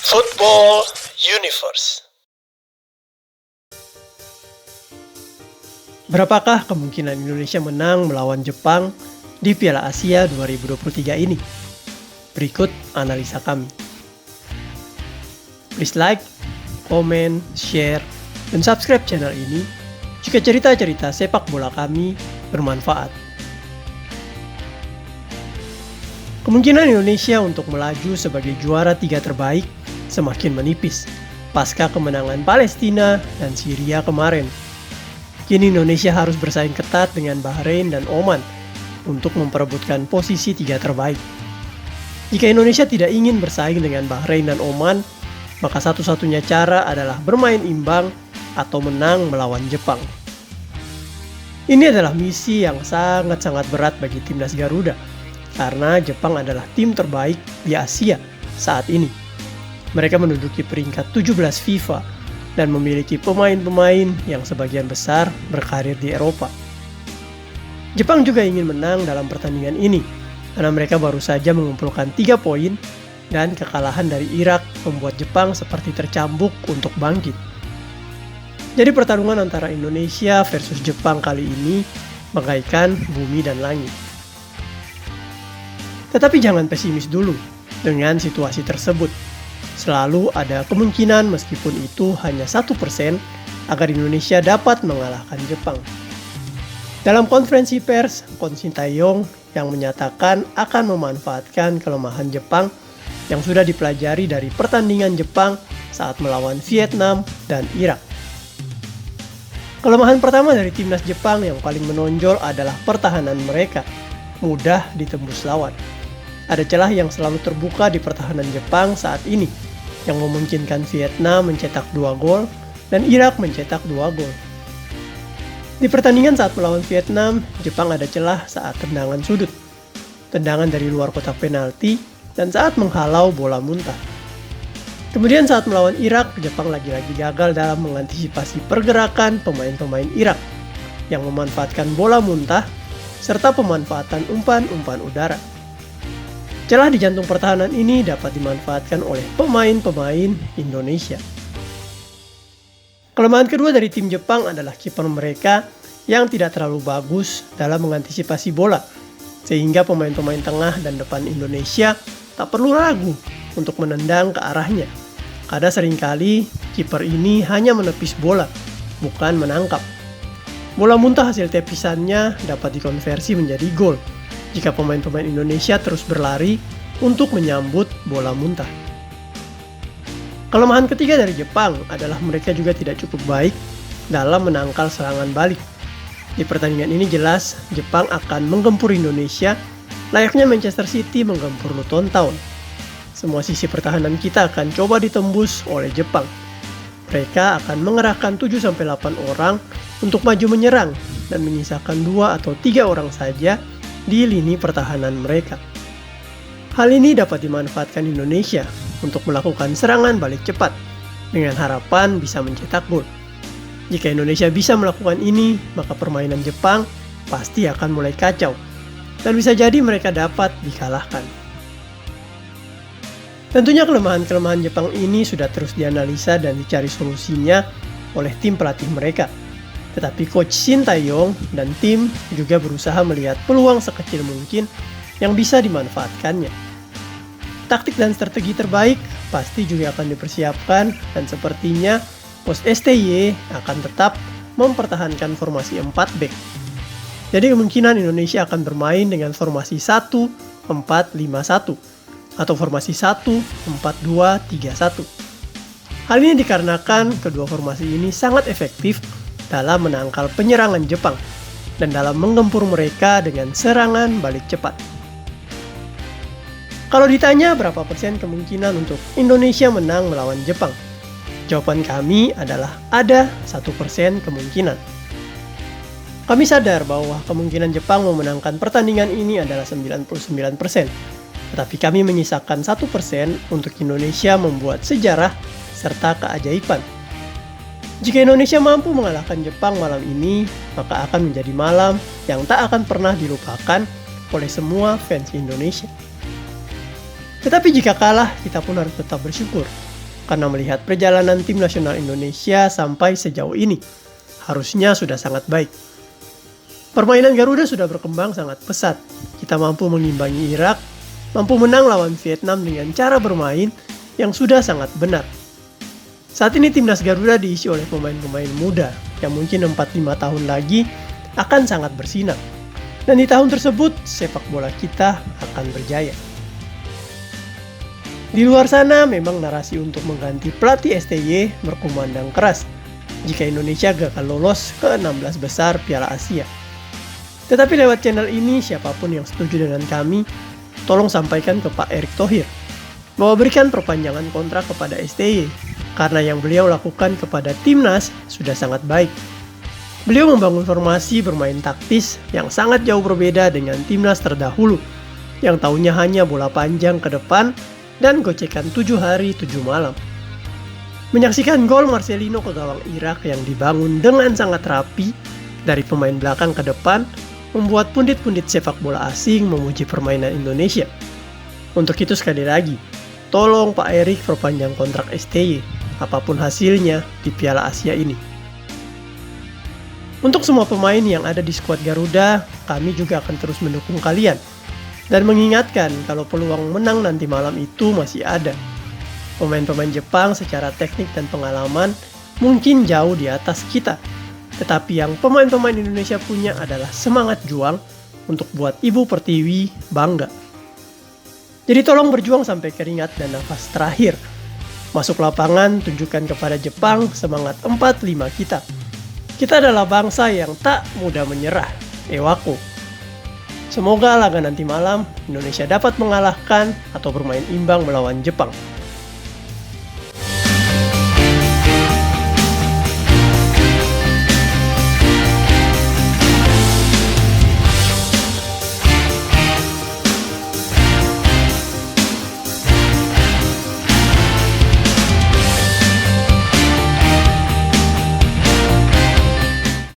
Football Universe. Berapakah kemungkinan Indonesia menang melawan Jepang di Piala Asia 2023 ini? Berikut analisa kami. Please like, comment, share, dan subscribe channel ini jika cerita-cerita sepak bola kami bermanfaat. Kemungkinan Indonesia untuk melaju sebagai juara 3 terbaik semakin menipis pasca kemenangan Palestina dan Syria kemarin. Kini Indonesia harus bersaing ketat dengan Bahrain dan Oman untuk memperebutkan posisi 3 terbaik. Jika Indonesia tidak ingin bersaing dengan Bahrain dan Oman, maka satu-satunya cara adalah bermain imbang atau menang melawan Jepang. Ini adalah misi yang sangat-sangat berat bagi timnas Garuda, karena Jepang adalah tim terbaik di Asia saat ini. Mereka menduduki peringkat 17 FIFA dan memiliki pemain-pemain yang sebagian besar berkarir di Eropa. Jepang juga ingin menang dalam pertandingan ini, karena mereka baru saja mengumpulkan 3 poin dan kekalahan dari Irak membuat Jepang seperti tercambuk untuk bangkit. Jadi pertarungan antara Indonesia versus Jepang kali ini bagaikan bumi dan langit. Tetapi jangan pesimis dulu dengan situasi tersebut. Selalu ada kemungkinan meskipun itu hanya 1% agar Indonesia dapat mengalahkan Jepang. Dalam konferensi pers, Coach Sintayong yang menyatakan akan memanfaatkan kelemahan Jepang yang sudah dipelajari dari pertandingan Jepang saat melawan Vietnam dan Irak. Kelemahan pertama dari timnas Jepang yang paling menonjol adalah pertahanan mereka mudah ditembus lawan. Ada celah yang selalu terbuka di pertahanan Jepang saat ini, yang memungkinkan Vietnam mencetak 2 gol dan Irak mencetak 2 gol. Di pertandingan saat melawan Vietnam, Jepang ada celah saat tendangan sudut, tendangan dari luar kotak penalti, dan saat menghalau bola muntah. Kemudian saat melawan Irak, Jepang lagi-lagi gagal dalam mengantisipasi pergerakan pemain-pemain Irak yang memanfaatkan bola muntah serta pemanfaatan umpan-umpan udara. Celah di jantung pertahanan ini dapat dimanfaatkan oleh pemain-pemain Indonesia. Kelemahan kedua dari tim Jepang adalah kiper mereka yang tidak terlalu bagus dalam mengantisipasi bola, sehingga pemain-pemain tengah dan depan Indonesia tak perlu ragu untuk menendang ke arahnya. Karena seringkali kiper ini hanya menepis bola, bukan menangkap. Bola muntah hasil tepisannya dapat dikonversi menjadi gol jika pemain-pemain Indonesia terus berlari untuk menyambut bola muntah. Kelemahan ketiga dari Jepang adalah mereka juga tidak cukup baik dalam menangkal serangan balik. Di pertandingan ini jelas Jepang akan menggempur Indonesia layaknya Manchester City menggempur Luton Town. Semua sisi pertahanan kita akan coba ditembus oleh Jepang. Mereka akan mengerahkan 7-8 orang untuk maju menyerang dan menyisakan 2 atau 3 orang saja di lini pertahanan mereka. Hal ini dapat dimanfaatkan Indonesia untuk melakukan serangan balik cepat dengan harapan bisa mencetak gol. Jika Indonesia bisa melakukan ini, maka permainan Jepang pasti akan mulai kacau dan bisa jadi mereka dapat dikalahkan. Tentunya kelemahan-kelemahan Jepang ini sudah terus dianalisa dan dicari solusinya oleh tim pelatih mereka. Tetapi Coach Sintayong dan tim juga berusaha melihat peluang sekecil mungkin yang bisa dimanfaatkannya. Taktik dan strategi terbaik pasti juga akan dipersiapkan dan sepertinya Coach STY akan tetap mempertahankan formasi 4 back. Jadi kemungkinan Indonesia akan bermain dengan formasi 1-4-5-1 atau formasi 1-4-2-3-1. Hal ini dikarenakan kedua formasi ini sangat efektif dalam menangkal penyerangan Jepang dan dalam menggempur mereka dengan serangan balik cepat. Kalau ditanya berapa persen kemungkinan untuk Indonesia menang melawan Jepang, jawaban kami adalah ada 1% kemungkinan. Kami sadar bahwa kemungkinan Jepang memenangkan pertandingan ini adalah 99%, tetapi kami menyisakan 1% untuk Indonesia membuat sejarah serta keajaiban. Jika Indonesia mampu mengalahkan Jepang malam ini, maka akan menjadi malam yang tak akan pernah dilupakan oleh semua fans Indonesia. Tetapi jika kalah, kita pun harus tetap bersyukur, karena melihat perjalanan tim nasional Indonesia sampai sejauh ini. Harusnya sudah sangat baik. Permainan Garuda sudah berkembang sangat pesat. Kita mampu mengimbangi Irak, mampu menang lawan Vietnam dengan cara bermain yang sudah sangat benar. Saat ini timnas Garuda diisi oleh pemain-pemain muda yang mungkin 4-5 tahun lagi akan sangat bersinar. Dan di tahun tersebut, sepak bola kita akan berjaya. Di luar sana memang narasi untuk mengganti pelatih STY berkumandang keras jika Indonesia gagal lolos ke 16 besar Piala Asia. Tetapi lewat channel ini siapapun yang setuju dengan kami, tolong sampaikan ke Pak Erick Thohir bahwa berikan perpanjangan kontrak kepada STY karena yang beliau lakukan kepada timnas sudah sangat baik. Beliau membangun formasi bermain taktis yang sangat jauh berbeda dengan timnas terdahulu yang taunya hanya bola panjang ke depan dan gocekan 7 hari 7 malam. Menyaksikan gol Marcelino ke gawang Irak yang dibangun dengan sangat rapi dari pemain belakang ke depan membuat pundit-pundit sepak bola asing memuji permainan Indonesia. Untuk itu sekali lagi, tolong Pak Erick perpanjang kontrak STY apapun hasilnya di Piala Asia ini. Untuk semua pemain yang ada di skuad Garuda, kami juga akan terus mendukung kalian dan mengingatkan kalau peluang menang nanti malam itu masih ada. Pemain-pemain Jepang secara teknik dan pengalaman mungkin jauh di atas kita. Tetapi yang pemain-pemain Indonesia punya adalah semangat juang untuk buat Ibu Pertiwi bangga. Jadi tolong berjuang sampai keringat dan nafas terakhir. Masuk lapangan, tunjukkan kepada Jepang semangat 45 kita. Kita adalah bangsa yang tak mudah menyerah. Ewako. Semoga laga nanti malam Indonesia dapat mengalahkan atau bermain imbang melawan Jepang.